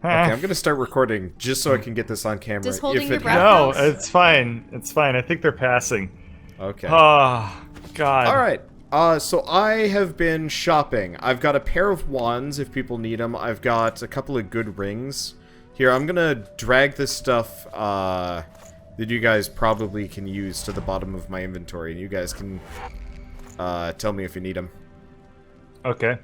Okay, I'm gonna start recording just so I can get this on camera. Just holding if your it breath. happens. No, it's fine. It's fine. I think they're passing. Okay. Oh, God. Alright, so I have been shopping. I've got a pair of wands if people need them. I've got a couple of good rings. Here, I'm gonna drag this stuff that you guys probably can use to the bottom of my inventory, and you guys can tell me if you need them. Okay.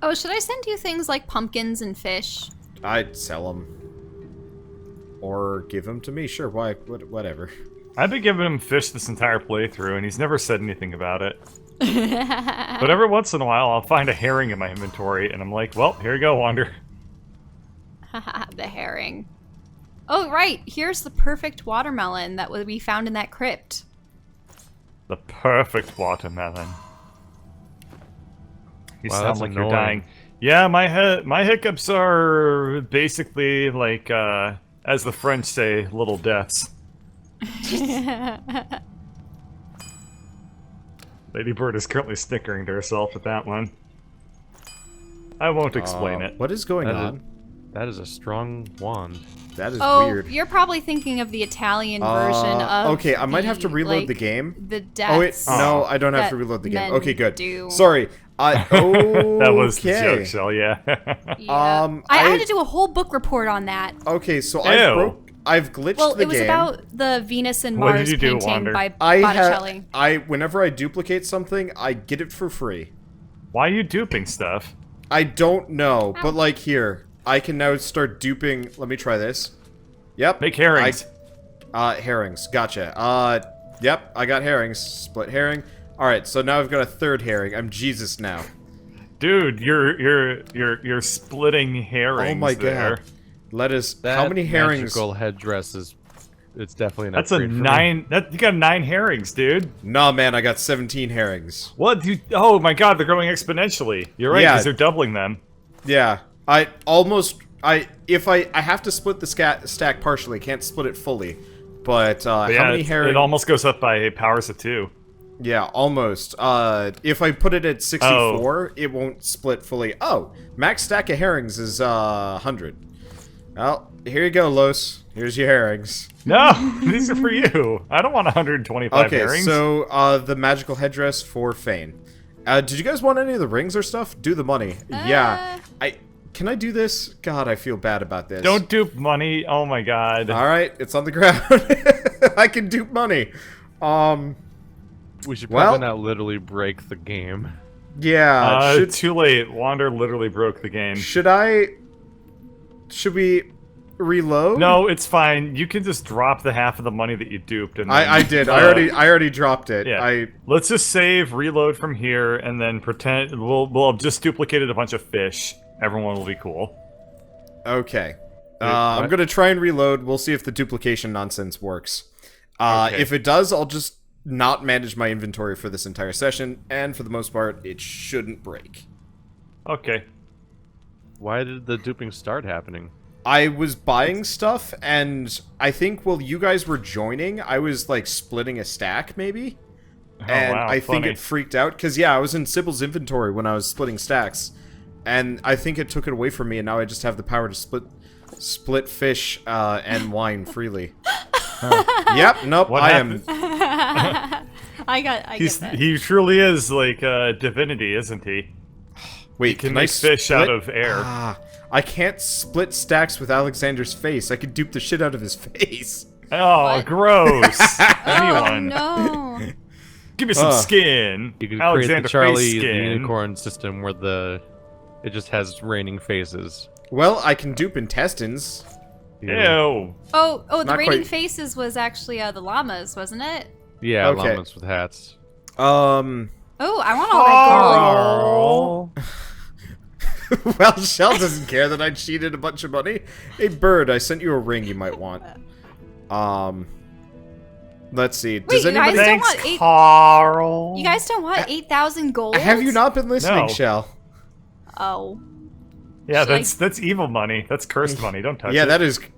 Oh, should I send you things like pumpkins and fish? I'd sell them. Or give them to me, sure, why, whatever. I've been giving him fish this entire playthrough, and he's never said anything about it. But every once in a while, I'll find a herring in my inventory, and I'm like, well, here you go, Wander. The herring. Oh, right. Here's the perfect watermelon that we found in that crypt. The perfect watermelon. You Wow, sound that's like annoying. you're dying. Yeah, my hiccups are basically like, as the French say, little deaths. Lady Bird is currently snickering to herself at that one. I won't explain it. What is going on? That is a strong wand. That is Oh, weird. you're probably thinking of the Italian version of okay, I might have to reload like, the game. The Oh wait, deaths. no, I don't have that to reload the game. men Okay, good. do. Sorry. Okay. That was the joke, Shell, yeah. Yeah. I had to do a whole book report on that. Okay, so Ew. I've glitched Well, the it was game. about the Venus and What did Mars you do, painting Wander? by Botticelli. Whenever I duplicate something, I get it for free. Why are you duping stuff? I don't know, but like here, I can now start duping. Let me try this. Yep. Make herrings. Herrings. Gotcha. Yep, I got herrings. Split herring. All right, so now I've got a third herring. I'm Jesus now. Dude, you're splitting herrings. Oh my there. god. Let us. That How many herrings? magical headdress is... It's definitely an That's a upgrade for me. 9. You got 9 herrings, dude. Nah, man, I got 17 herrings. What? Oh my god, they're growing exponentially. You're right, Yeah. because they're doubling them. Yeah, I have to split the stack partially. Can't split it fully. But how Yeah, many herrings? it almost goes up by powers of 2. Yeah, almost. If I put it at 64, it won't split fully. Oh, max stack of herrings is 100. Well, here you go, Los. Here's your herrings. No, these are for you. I don't want 125 Okay, herrings. so the magical headdress for Fane. Did you guys want any of the rings or stuff? Do the money. Yeah. Can I do this? God, I feel bad about this. Don't dupe money. Oh my god. All right, it's on the ground. I can dupe money. We should Well- probably not literally break the game. Yeah. Too late. Wander literally broke the game. Should we reload? No, it's fine. You can just drop the half of the money that you duped. And then, I did. I already dropped it. Yeah. Let's just save, reload from here, and then pretend we'll have just duplicated a bunch of fish. Everyone will be cool. Okay. Wait, I'm what? gonna try and reload. We'll see if the duplication nonsense works. Okay. If it does, I'll just not manage my inventory for this entire session, and for the most part, it shouldn't break. Okay. Why did the duping start happening? I was buying stuff, and I think while you guys were joining, I was, like, splitting a stack, maybe? And wow, I think funny. it freaked out, because, yeah, I was in Sybil's inventory when I was splitting stacks, and I think it took it away from me, and now I just have the power to split fish and wine freely. Yep, nope, What I happened? I get that. He truly is like Divinity, isn't he? Wait, Can can make I fish split? out of air. I can't split stacks with Alexander's face. I could dupe the shit out of his face. Oh, What? gross. Oh Anyone. no. Give me some skin. You could Alexander create the Charlie face the skin. Unicorn system where it just has raining faces. Well, I can dupe intestines. Ew. Oh, the Not raining quite. faces was actually the llamas, wasn't it? Yeah, Okay. llamas with hats. Oh, I want all that gold. Carl. Well, Shell doesn't care that I cheated a bunch of money. Hey, Bird, I sent you a ring you might want. Let's see. Does Wait, you anybody... guys don't Thanks, want eight- Carl. You guys don't want 8,000 gold? Have you not been listening, No. Shell? Oh. Yeah, Should I- that's evil money. That's cursed money. Don't touch Yeah, it.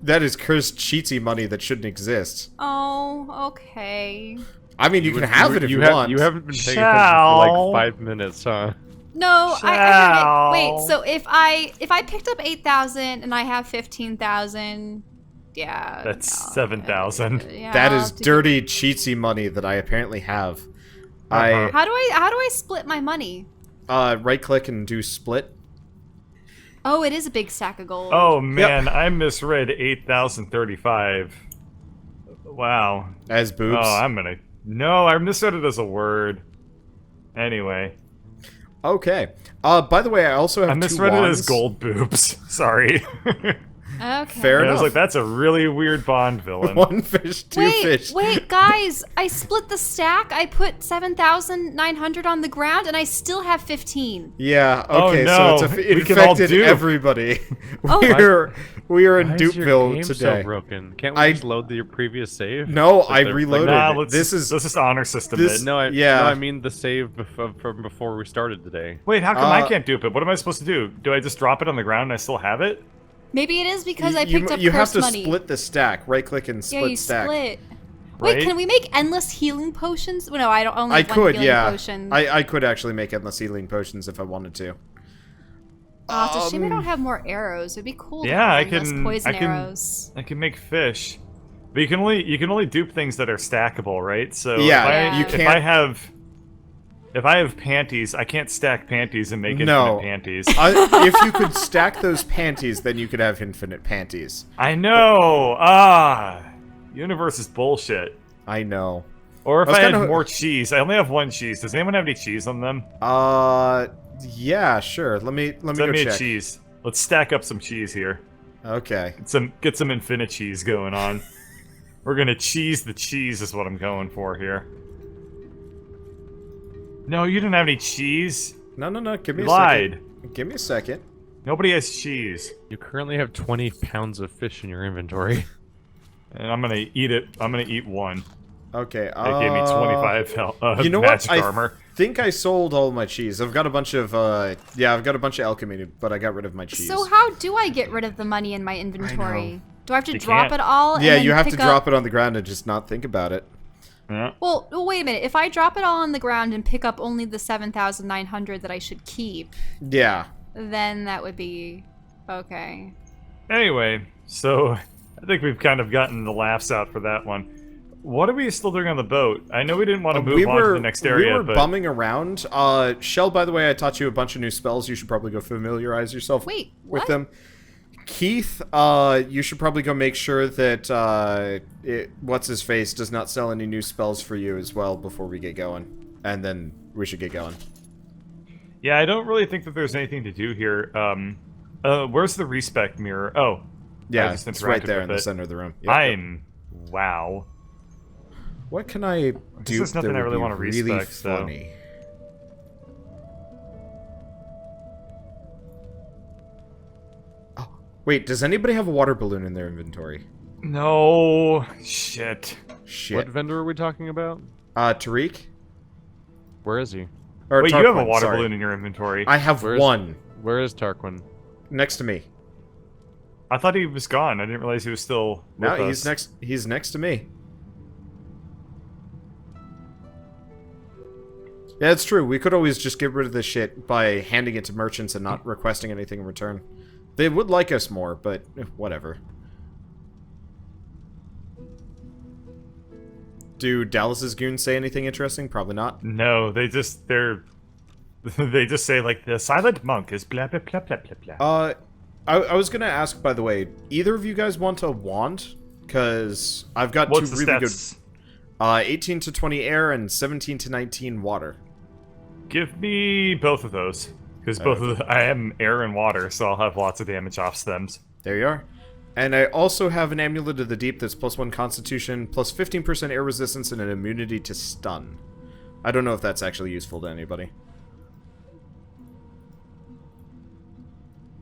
that is cursed cheatsy money that shouldn't exist. Oh, okay. I mean, you can have it if you want. You haven't been paying attention for Shall- like 5 minutes, huh? No, I heard Shall. it. Wait, so if I picked up 8,000 and I have 15,000, yeah. That's no, 7,000. yeah, That I'll is have to dirty, cheatsy money that I apparently have. Uh-huh. How do I split my money? Right click and do split. Oh, it is a big stack of gold. Oh man, I misread 8,035. Wow. As boobs. Oh, I'm gonna. No, I misread it as a word. Anyway. Okay. By the way, I also have I two misread it wands. as gold boobs. Sorry. Okay. Fair And I enough. was like, that's a really weird Bond villain. One fish, two fish. Wait, guys! I split the stack. I put 7,900 on the ground, and I still have 15. Yeah. Oh, Okay. no. So it We can all infected dupe. everevody. Oh. We are in Why is your Dupeville game today. so broken? Can't we I- just load your previous save? No, So I they're- reloaded. Nah, let's This just is honor system this- it. No, Yeah. no, I mean the save from before we started today. Wait, how come I Uh, can't dupe it? What am I supposed to do? Do I just drop it on the ground and I still have it? Maybe it is because I you, picked up you have cursed to money. split the stack. Right click and Yeah, split you stack. split. Right? Wait, can we make endless healing potions? Well, no, I don't only I have one could, healing yeah. potion. I could actually make endless healing potions if I wanted to. Oh, it's a shame I don't have more arrows. It'd be cool. Yeah, to I have less can- poison I can- arrows. I can make fish. But you can only dupe things that are stackable, right? So Yeah, Yeah. you if can't. I have panties, I can't stack panties and make No. infinite panties. If you could stack those panties, then you could have infinite panties. I know. Ah, universe is bullshit. I know. Or if I was I had kinda- more cheese, I only have one cheese. Does anyone have any cheese on them? Yeah, sure. Let me Send go me a check. cheese. Let's stack up some cheese here. Okay. Get some infinite cheese going on. We're gonna cheese the cheese is what I'm going for here. No, you didn't have any cheese. No. Give me You a lied. second. Give me a second. Nobody has cheese. You currently have 20 pounds of fish in your inventory. And I'm gonna eat it. I'm gonna eat one. Okay. It gave me 25 health, You know magic what? armor. I think I sold all my cheese. I've got a bunch of I've got a bunch of alchemy, but I got rid of my cheese. So how do I get rid of the money in my inventory? Do I have to You drop can't. it all? And Yeah, then you have to pick drop up... it on the ground and just not think about it. Yeah. Well, wait a minute. If I drop it all on the ground and pick up only the 7,900 that I should keep, Yeah. then that would be okay. Anyway, so I think we've kind of gotten the laughs out for that one. What are we still doing on the boat? I know we didn't want to move on to the next area, we were but bumming around. Shell, by the way, I taught you a bunch of new spells. You should probably go familiarize yourself Wait, with what? them. Keith, you should probably go make sure that what's his face does not sell any new spells for you as well before we get going, and then we should get going. yeah, I don't really think that there's anything to do here. Where's the respec mirror? Oh, I Yeah, just it's right interacted there with in the it. center of the room. Yep. Wow. What can I do? there's nothing that I would really be wanna really respec, so- funny? Oh, wait. Does anybody have a water balloon in their inventory? No. Shit. Shit. What vendor are we talking about? Tariq? Where is he? Or Wait, you have a Tarquin, water sorry. balloon in your inventory. I have Where's- one Where is Tarquin? next to me. I thought he was gone. I didn't realize he was still with No, us. he's next to me. Yeah, it's true. We could always just get rid of this shit by handing it to merchants and not requesting anything in return. They would like us more, but whatever. Do Dallas's goons say anything interesting? Probably not. No, they just say like the silent monk is blah blah blah blah blah blah. I was gonna ask, by the way, either of you guys want a wand? Because I've got What's two the really stats? good 18 to 20 air and 17 to 19 water. Give me both of those, because I am air and water, so I'll have lots of damage off stems. There you are. And I also have an Amulet of the Deep that's +1 Constitution, plus 15% air resistance, and an immunity to stun. I don't know if that's actually useful to anybody.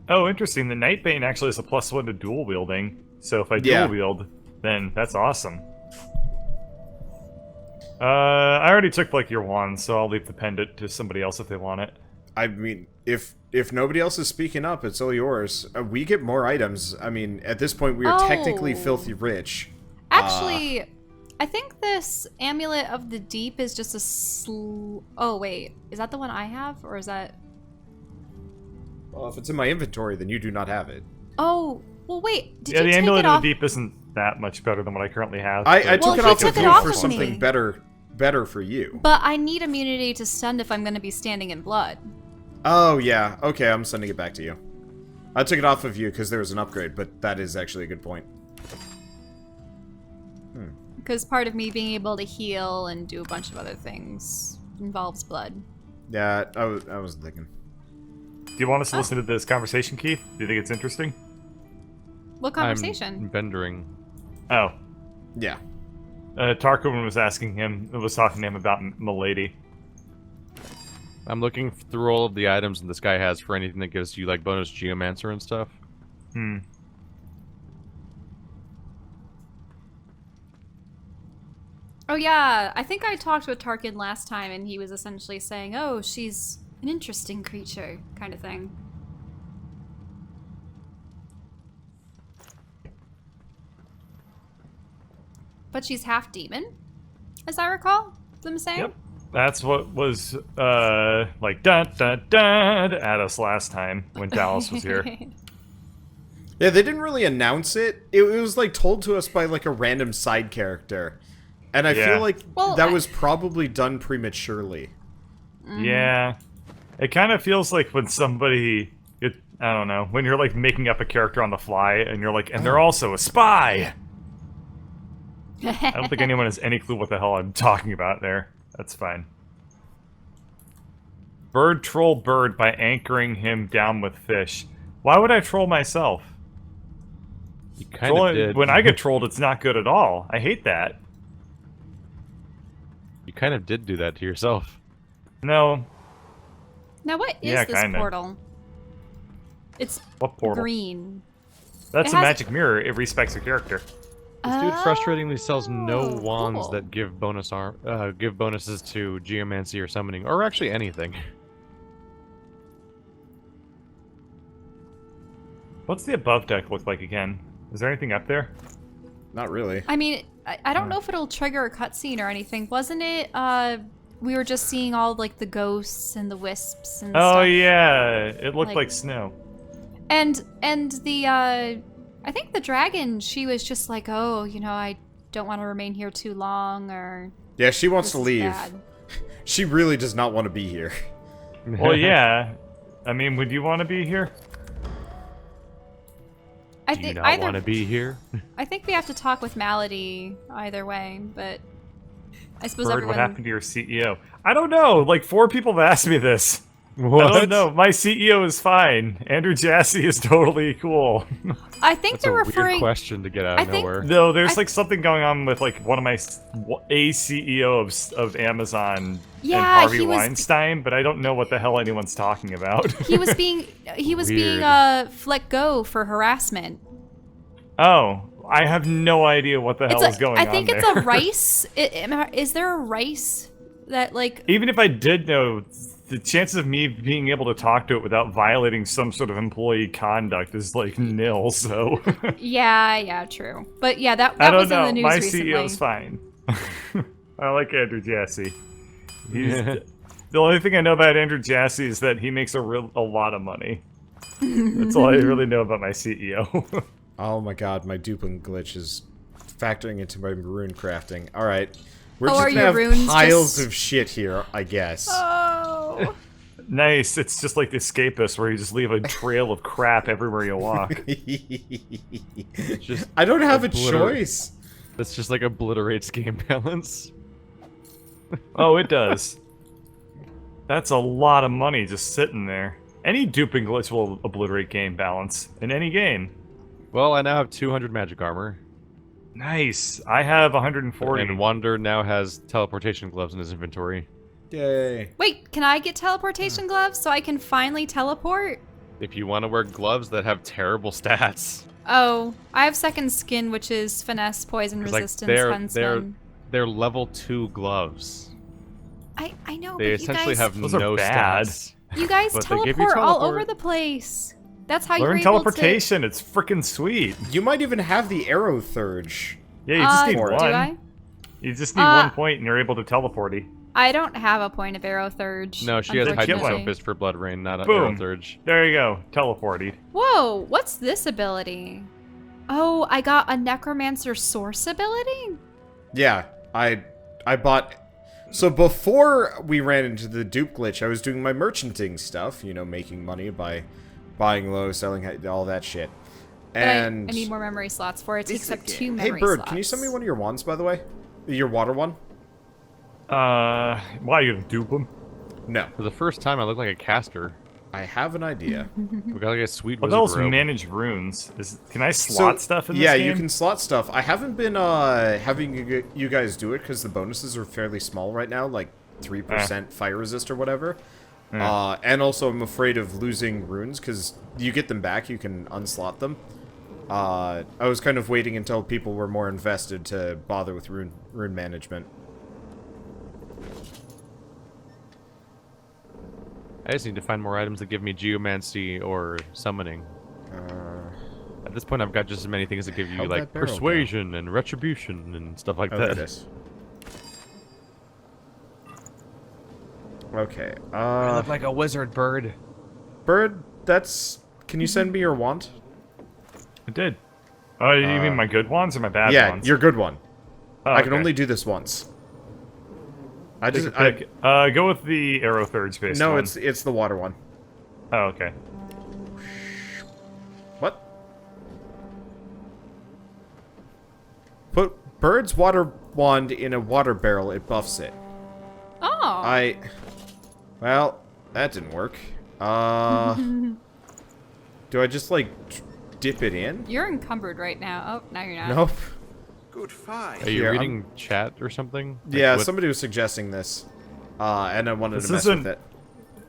Oh, interesting. The Nightbane actually is a +1 to dual wielding, so if I dual Yeah. wield, then that's awesome. I already took like your wand, so I'll leave the pendant to somebody else if they want it. I mean, if nobody else is speaking up, it's all yours. We get more items. I mean, at this point, we are technically Oh. filthy rich. Actually, I think this Amulet of the Deep is just a oh, wait. Is that the one I have? Or is that... Well, if it's in my inventory, then you do not have it. Oh, well, wait. Did Yeah, you the take Amulet it of off? the Deep isn't that much better than what I currently have. I but- took it he off took of it you off for of something me. better for you. But I need immunity to stun if I'm going to be standing in blood. Oh, yeah. Okay, I'm sending it back to you. I took it off of you because there was an upgrade, but that is actually a good point. Because part of me being able to heal and do a bunch of other things involves blood. Yeah, I was thinking. Do you want us to listen to this conversation, Keith? Do you think it's interesting? What conversation? I'm vendering. Oh. Yeah. Tarkoven was talking to him about Milady. I'm looking through all of the items that this guy has for anything that gives you like bonus geomancer and stuff. Oh yeah, I think I talked with Tarkin last time and he was essentially saying, oh, she's an interesting creature, kind of thing. But she's half demon, as I recall them saying. Yep. That's what was, like, dun dun dun at us last time when Dallas was here. Yeah, they didn't really announce it. It was, like, told to us by, like, a random side character. And I Yeah. feel like Well, that was probably done prematurely. Yeah. It kind of feels like when somebody, I don't know, when you're, like, making up a character on the fly, and you're like, and they're also a spy! I don't think anyone has any clue what the hell I'm talking about there. That's fine. Bird troll bird by anchoring him down with fish. Why would I troll myself? You kind of did. When I get trolled, it's not good at all. I hate that. You kind of did do that to yourself. No. Now what is Yeah, this kinda. portal? It's What portal? green. That's It a has- magic mirror. It respects your character. This dude frustratingly sells no Oh, wands cool. that give give bonuses to geomancy or summoning, or actually anything. What's the above deck look like again? Is there anything up there? Not really. I mean, I don't know if it'll trigger a cutscene or anything. Wasn't it, we were just seeing all, like, the ghosts and the wisps and stuff? Oh yeah, it looked Like- like snow. And the, I think the dragon, she was just like, oh, you know, I don't want to remain here too long, or... Yeah, she wants this to is leave. bad. She really does not want to be here. Well, yeah. I mean, would you want to be here? I Do you think not want to be here? I think we have to talk with Malady either way, but I suppose Bird, everyone... what happened to your CEO? I don't know. Like 4 people have asked me this. What? I don't know. My CEO is fine. Andrew Jassy is totally cool. I think That's they're a referring... weird question to get out I of think- nowhere. No, there's like something going on with like one of my a CEO of Amazon Yeah, and Harvey he was- Weinstein, but I don't know what the hell anyone's talking about. He was being Weird. let go for harassment. Oh, I have no idea what the hell is going on I think there. it's a rice. Is there a rice that like? Even if I did know, the chances of me being able to talk to it without violating some sort of employee conduct is like nil. So Yeah, true. But yeah, that I don't was know. in the news My recently. CEO's fine. I like Andrew Jassy. He's the only thing I know about Andrew Jassy is that he makes a lot of money. That's all I really know about my CEO. Oh my god, my duping glitch is factoring into my rune crafting. Alright. We're Oh, just are gonna your have runes piles just- of shit here, I guess. Oh. Nice. It's just like the Escapist, where you just leave a trail of crap everywhere you walk. Just I don't have a obliterate- choice. That's just like obliterates game balance. Oh, it does. That's a lot of money just sitting there. Any duping glitch will obliterate game balance in any game. Well, I now have 200 magic armor, Nice. I have 140. and Wander now has teleportation gloves in his inventory. Yay. Wait, can I get teleportation gloves so I can finally teleport? If you want to wear gloves that have terrible stats, Oh, I have second skin, which is finesse, poison 'cause, like, resistance, they're huntsman. they're level 2 gloves. I know, They but essentially you guys, have Those are no bad. stats. you guys but they give you teleport all teleport. over the place. That's how you're Learn able teleportation. It's freaking sweet. You might even have the arrow thurge. Yeah, you just to... need for it. one. Do I? You just need Uh, 1 point and you're able to teleport. I don't have a point of arrow thurge. No, she has unfortunately. Get Hydroso Fist for Blood Rain, not a Boom. Arrow Thurge. There you go. Teleported. Whoa, what's this ability? Oh, I got a Necromancer Source ability? Yeah, I bought... So before we ran into the dupe glitch, I was doing my merchanting stuff, you know, making money by buying low, selling high, all that shit. But And... I need more memory slots for it. It takes up 2 Hey, memory Bird, slots. can you send me one of your wands, by the way? Your water one? Why are you gonna dupe him? No. For the first time, I look like a caster. I have an idea. We got like a sweet Well, wizard those robe. manage runes. Can I slot stuff in this yeah, game? you can slot stuff. I haven't been having you guys do it because the bonuses are fairly small right now, like 3% fire resist or whatever. And also I'm afraid of losing runes because you get them back, you can unslot them. I was kind of waiting until people were more invested to bother with rune management. I just need to find more items that give me geomancy or summoning. At this point, I've got just as many things that give you How'd like that barrel persuasion and retribution and stuff like Oh, that. there it is. Okay. I look like a wizard bird. Bird, that's... Can you send me your wand? I did. Oh, you mean my good ones or my bad Yeah, ones? your good one. Oh, I can okay. only do this once. I Take just... a pick. Go with the arrow thirds based No, one. it's the water one. Oh, okay. What? Put Bird's water wand in a water barrel, it buffs it. Oh. Well, that didn't work. Do I just, like, dip it in? You're encumbered right now. Oh, now you're not. Nope. Good find. Are you Here, reading chat or something? Like, Yeah, what- somebody was suggesting this. And I wanted This to mess isn't- with it.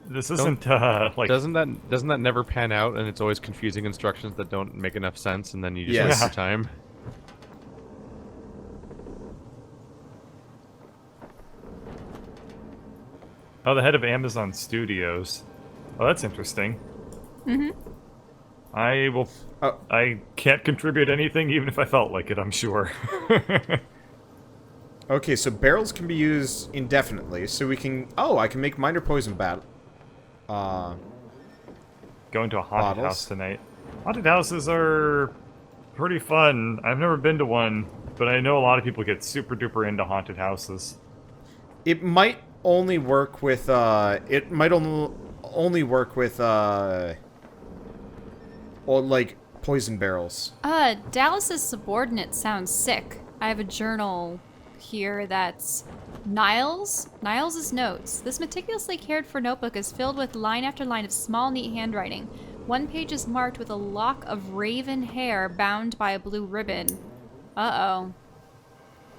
This isn't like Doesn't that never pan out, and it's always confusing instructions that don't make enough sense, and then you just Yes. waste your time? the head of Amazon Studios. Oh, that's interesting. I will. Oh. I can't contribute anything, even if I felt like it. I'm sure. Okay, so barrels can be used indefinitely, so we can... Oh, I can make minor poison battle. Going to a haunted Bottles. house tonight. Haunted houses are pretty fun. I've never been to one, but I know a lot of people get super duper into haunted houses. It might only work with, only work with, or, like, poison barrels. Dallas's subordinate sounds sick. I have a journal here that's Niles. Niles' notes. This meticulously cared for notebook is filled with line after line of small, neat handwriting. One page is marked with a lock of raven hair bound by a blue ribbon. Uh-oh.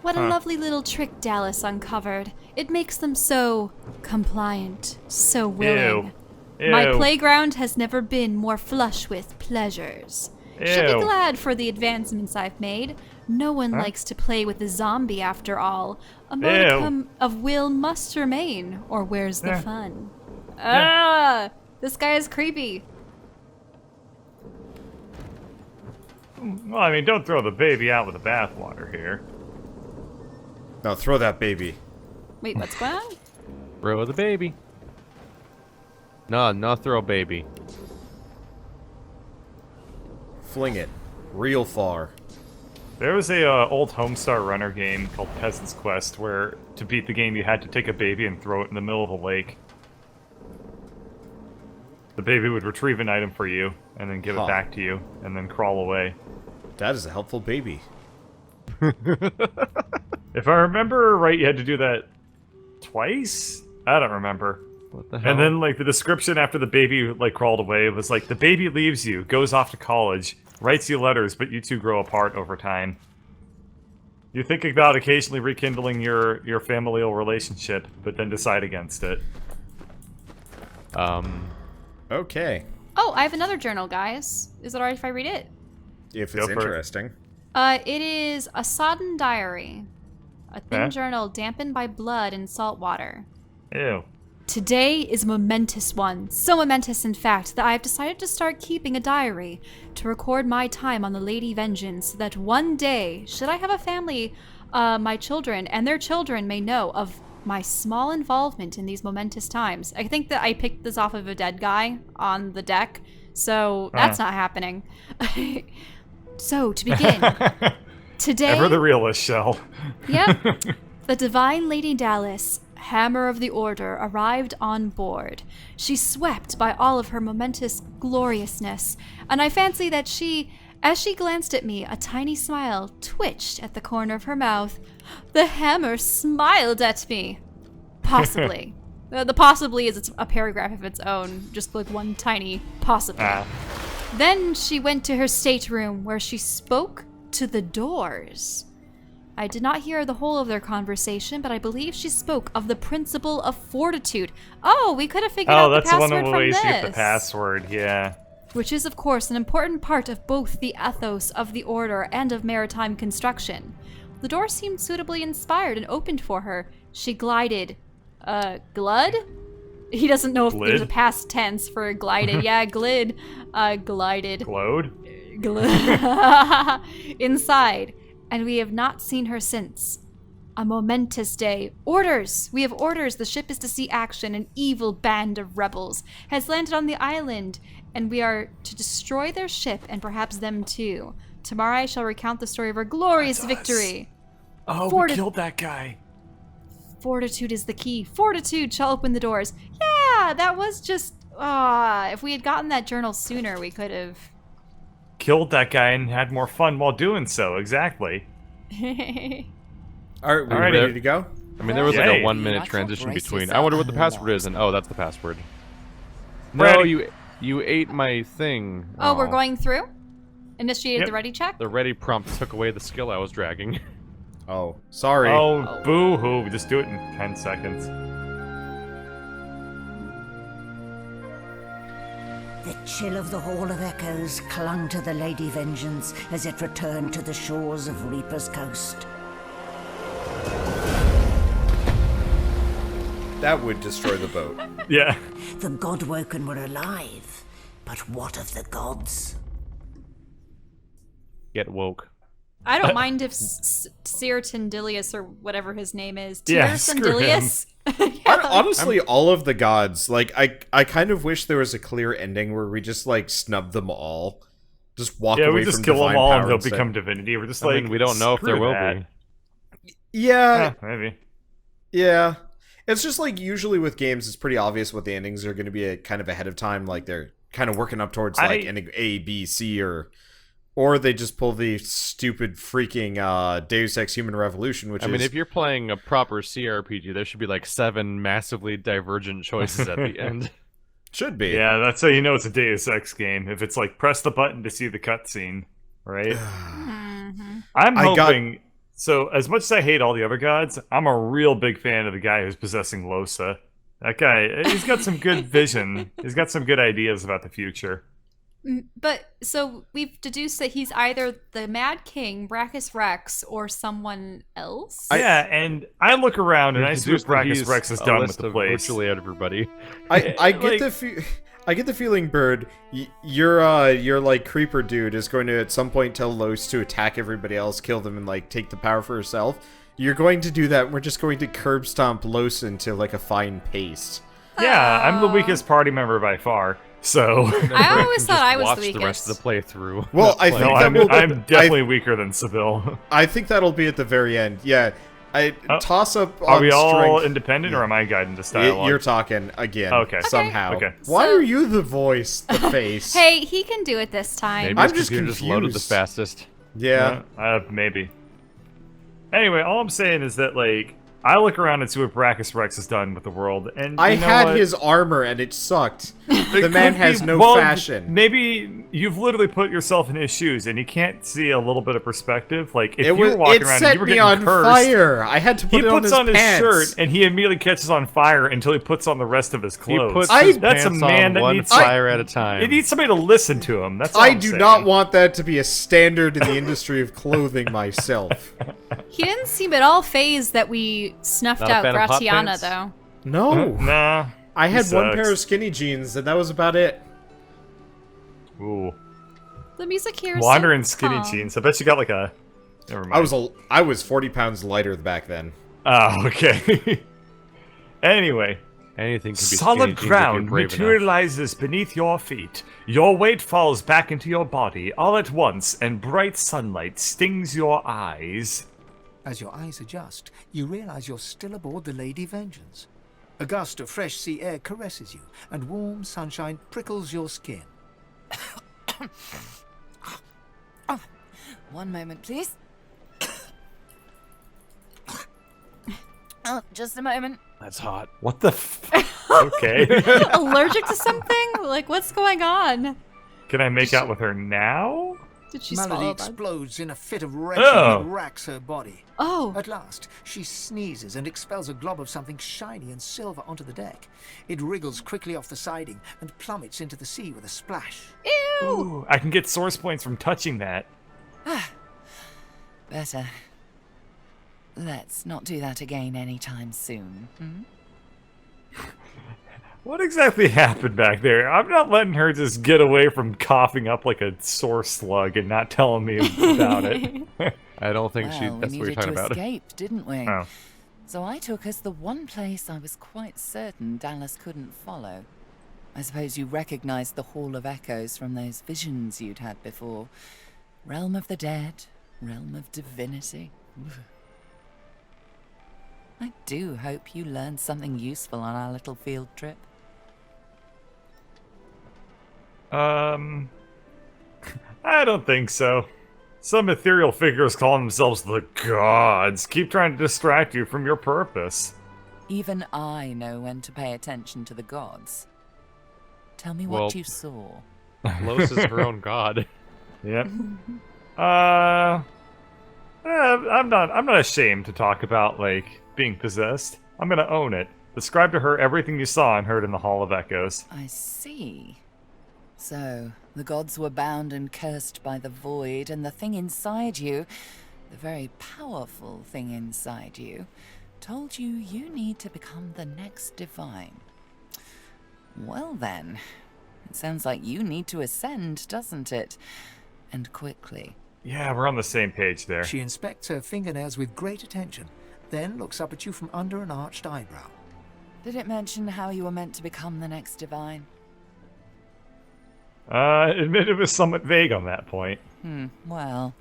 What a lovely little trick Dallas uncovered. It makes them so compliant, so willing. Ew. My Ew. playground has never been more flush with pleasures. Should Ew. be glad for the advancements I've made. No one likes to play with a zombie after all. A modicum of will must remain, or where's the Yeah. fun? Ah! This guy is creepy. Well, I mean, don't throw the baby out with the bathwater here. Now throw that baby. Wait, what's going on? Throw the baby. No, throw baby. Fling it. Real far. There was a old Homestar Runner game called Peasant's Quest where to beat the game you had to take a baby and throw it in the middle of a lake. The baby would retrieve an item for you and then give it back to you and then crawl away. That is a helpful baby. If I remember right, you had to do that twice? I don't remember. What the hell? And then, like, the description after the baby, like, crawled away was like, the baby leaves you, goes off to college, writes you letters, but you two grow apart over time. You think about occasionally rekindling your familial relationship, but then decide against it. Okay. Oh, I have another journal, guys. Is it alright if I read it? If Go it's for it. interesting. It is a sodden diary. A thin Okay. journal dampened by blood and salt water. Ew. Today is a momentous one. So momentous, in fact, that I have decided to start keeping a diary to record my time on the Lady Vengeance so that one day, should I have a family, my children and their children may know of my small involvement in these momentous times. I think that I picked this off of a dead guy on the deck, so that's not happening. So, to begin, today... Ever the realist, Shell. Yep. The Divine Lady Dallas, Hammer of the Order, arrived on board. She swept by all of her momentous gloriousness, and I fancy that as she glanced at me, a tiny smile twitched at the corner of her mouth. The hammer smiled at me. Possibly. The possibly is a paragraph of its own, just like one tiny possibly. Then she went to her stateroom, where she spoke to the doors. I did not hear the whole of their conversation, but I believe she spoke of the principle of fortitude. Oh, we could have figured out the password from this. Oh, that's one of the ways to get the password, yeah. Which is, of course, an important part of both the ethos of the Order and of maritime construction. The door seemed suitably inspired and opened for her. She glided. Glud? He doesn't know if there's a past tense for glided. Yeah, glid. Glided. Glowed? Inside. And we have not seen her since. A momentous day. Orders! We have orders. The ship is to see action. An evil band of rebels has landed on the island, and we are to destroy their ship and perhaps them too. Tomorrow I shall recount the story of our glorious victory. Oh, we killed that guy. Fortitude is the key. Fortitude shall open the doors. Yeah, that was just... if we had gotten that journal sooner, we could have... Killed that guy and had more fun while doing so, exactly. Alright, we ready to go? I mean, there was like a 1 minute transition between, I wonder what the password is, and oh, that's the password. No, you ate my thing. Oh, we're going through? Initiated the ready check? The ready prompt took away the skill I was dragging. Oh, sorry. Oh, boo-hoo. Just do it in 10 seconds. The chill of the Hall of Echoes clung to the Lady Vengeance as it returned to the shores of Reaper's Coast. That would destroy the boat. Yeah. The Godwoken were alive, but what of the gods? Get woke. I don't mind if Sir Tindilius, or whatever his name is, Yeah, screw him. Honestly, all of the gods, like, I kind of wish there was a clear ending where we just, like, snub them all. Just walk away from we just kill them all and they'll instead. become divinity. We're just I mean, we don't know if there will be. Yeah. Maybe. Yeah. It's just, like, usually with games, it's pretty obvious what the endings are going to be kind of ahead of time. Like, they're kind of working up towards, like, ending A, B, C, or they just pull the stupid freaking Deus Ex Human Revolution, which I mean, if you're playing a proper CRPG, there should be like 7 massively divergent choices at the end. Should be. Yeah, that's how you know it's a Deus Ex game. If it's like, press the button to see the cutscene, right? I'm hoping... So, as much as I hate all the other gods, I'm a real big fan of the guy who's possessing Losa. That guy, he's got some good vision. He's got some good ideas about the future. But, so, we've deduced that he's either the Mad King, Brachus Rex, or someone else? Yeah, and I look around and I see what Brachus Rex has done with the place. Virtually everybody. I get the feeling, Bird, your like creeper dude is going to at some point tell Los to attack everybody else, kill them, and like take the power for herself. You're going to do that. And we're just going to curb stomp Los into like a fine paste. Yeah, I'm the weakest party member by far. So I always thought I was the weakest. The rest of the playthrough. Well, I think I'm definitely weaker than Seville. I think that'll be at the very end. Yeah, toss up. Are we all strength. independent, or am I guiding this dialogue? You're talking again. Okay. Somehow. Okay. Why are you the voice, the face? Hey, he can do it this time. Maybe I'm just confused. Loaded the fastest. Yeah. Maybe. Anyway, all I'm saying is that like I look around and see what Brachus Rex has done with the world, and I had his armor and it sucked. The man has no fashion. Maybe you've literally put yourself in his shoes, and you can't see a little bit of perspective. Like if you were walking around and you were getting cursed, fire. I had to put it on his pants. He puts on his shirt, and he immediately catches on fire until he puts on the rest of his clothes. He puts his that's pants a man on one needs fire at a time. It needs somebody to listen to him. That's all I I'm do saying. not want that to be a standard in the industry of clothing myself. He didn't seem at all phased that we snuffed Not a out fan of hot Gratiana, pants? though. No. Nah. I had He one sucks. pair of skinny jeans, and that was about it. Ooh. The music here is Wandering so skinny calm. jeans. I bet you got like a... Never mind. I was 40 pounds lighter back then. Oh, okay. Anyway, Anything can be solid skinny jeans if you're ground brave enough. materializes beneath your feet. Your weight falls back into your body all at once, and bright sunlight stings your eyes. As your eyes adjust, you realize you're still aboard the Lady Vengeance. A gust of fresh sea air caresses you, and warm sunshine prickles your skin. One moment, please. Oh, just a moment. That's hot. What the Okay. Allergic to something? Like, what's going on? Can I make out with her now? Did she Malady swallow a bug? explodes in a fit of retching Oh. that racks her body. Oh, At last, she sneezes and expels a glob of something shiny and silver onto the deck. It wriggles quickly off the siding and plummets into the sea with a splash. ew! Ooh, I can get source points from touching that. Better. Let's not do that again anytime soon. What exactly happened back there? I'm not letting her just get away from coughing up like a sore slug and not telling me about it. I don't think Well, that's we what you're needed talking to about. escape, didn't we? Oh. So I took us the one place I was quite certain Dallas couldn't follow. I suppose you recognized the Hall of Echoes from those visions you'd had before. Realm of the dead, realm of divinity. I do hope you learned something useful on our little field trip. I don't think so. Some ethereal figures calling themselves the gods keep trying to distract you from your purpose. Even I know when to pay attention to the gods. Tell me what Well- you saw. Los is her own god. Yep. I'm not ashamed to talk about, like, being possessed. I'm gonna own it. Describe to her everything you saw and heard in the Hall of Echoes. I see. So, the gods were bound and cursed by the void, and the thing inside you, the very powerful thing inside you, told you you need to become the next divine. Well then, it sounds like you need to ascend, doesn't it? And quickly. Yeah, we're on the same page there. She inspects her fingernails with great attention, then looks up at you from under an arched eyebrow. Did it mention how you were meant to become the next divine? Admit it was somewhat vague on that point. Well,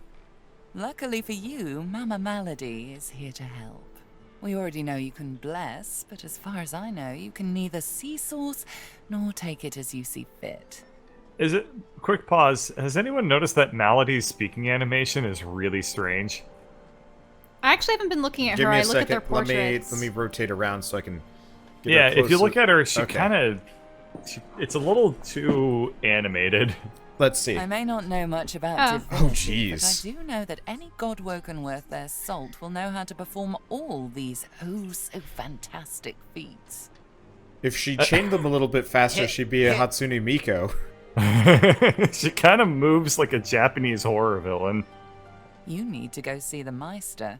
luckily for you, Mama Malady is here to help. We already know you can bless, but as far as I know, you can neither see source nor take it as you see fit. Is it... Quick pause. Has anyone noticed that Malady's speaking animation is really strange? I actually haven't been looking at Give her. me I a look at their second. Let portraits. me rotate around so I can get Yeah, her if you close look to- at her, she Okay. kind of... It's a little too animated. Let's see. I may not know much about Oh. divinity, but I jeez. do know that any god woken worth their salt will know how to perform all these so fantastic feats. If she chained them a little bit faster, she'd be a Hatsune Miku. She kind of moves like a Japanese horror villain. You need to go see the Meister.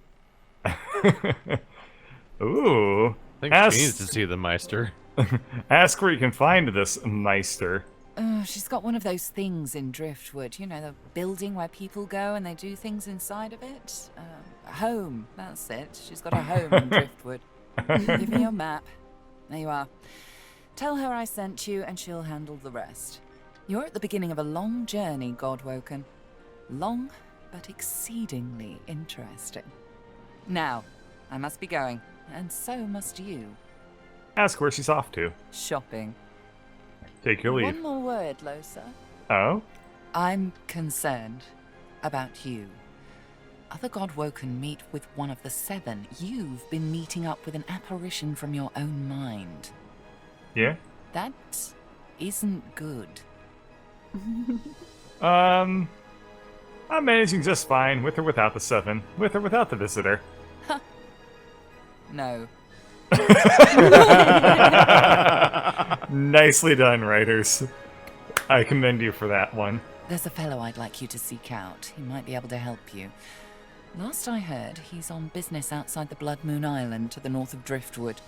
Ooh. I think Ask- she needs to see the Meister. Ask where you can find this Meister. She's got one of those things in Driftwood, you know, the building where people go and they do things inside of it. A home, that's it. She's got a home in Driftwood. Give me your map. There you are. Tell her I sent you and she'll handle the rest. You're at the beginning of a long journey, Godwoken. Long, but exceedingly interesting. Now, I must be going, and so must you. Ask where she's off to. Shopping. Take your leave. One more word, Losa. Oh? I'm concerned about you. Other Godwoken meet with one of the seven. You've been meeting up with an apparition from your own mind. Yeah? That isn't good. I'm managing just fine, with or without the seven. With or without the visitor. No. Nicely done, writers. I commend you for that one. There's a fellow I'd like you to seek out. He might be able to help you. Last I heard, he's on business outside the Blood Moon Island to the north of Driftwood.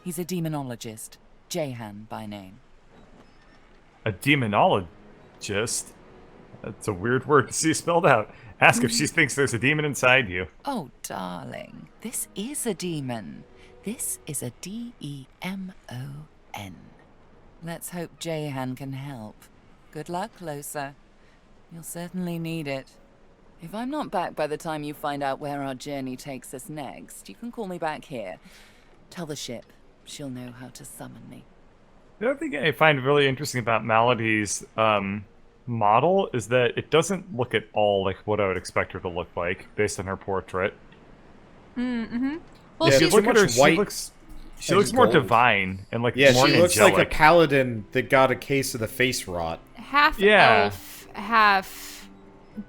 He's a demonologist, Jehan by name. A demonologist? That's a weird word to see spelled out. Ask if she thinks there's a demon inside you. Oh, darling, this is a demon. This is a Demon. Let's hope Jehan can help. Good luck, Losa. You'll certainly need it. If I'm not back by the time you find out where our journey takes us next, you can call me back here. Tell the ship. She'll know how to summon me. The other thing I find really interesting about Melody's model is that it doesn't look at all like what I would expect her to look like based on her portrait. Well, Yeah, she's Look at her. white She looks more gold. divine and like Yeah, more she looks angelic. like a paladin that got a case of the face rot. half Yeah. elf, half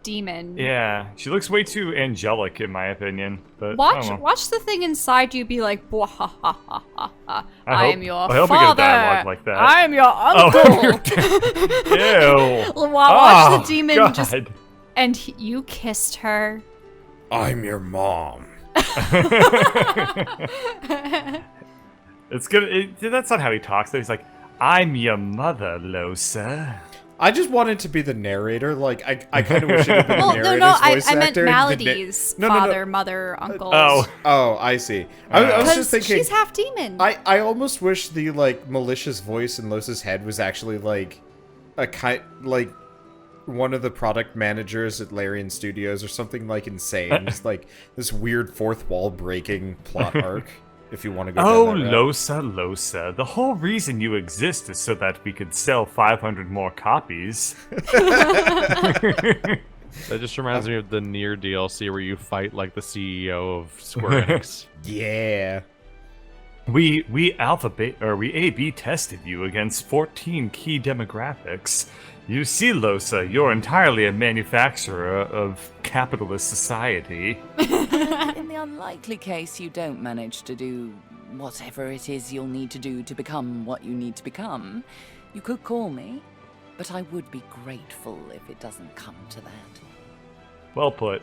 demon. Yeah, she looks way too angelic in my opinion. But I don't know. Watch the thing inside you be like, "Bwah, ha, ha, ha, ha, ha. I I hope- am your I hope we get a father. dialogue like that." I am your uncle." Ew. Watch Oh, the demon God. just. And you kissed her. I'm your mom. It's good. That's not how he talks. Though. He's like, "I'm your mother, Losa." I just wanted to be the narrator. Like, I kind of wish it had been Well, the no, narrator's no, voice I meant actor. Melody's No. father, mother, uncle. Oh, I see. I was Because just thinking. she's half demon. I almost wish the like malicious voice in Losa's head was actually like like one of the product managers at Larian Studios or something like insane. Just like this weird fourth wall breaking plot arc. If you want to go Oh, down that route. Losa. The whole reason you exist is so that we could sell 500 more copies. That just reminds me of the Nier DLC where you fight like the CEO of Square Enix. Yeah. We A/B tested you against 14 key demographics. You see, Losa, you're entirely a manufacturer of capitalist society. In the unlikely case you don't manage to do whatever it is you'll need to do to become what you need to become, you could call me, but I would be grateful if it doesn't come to that. Well put.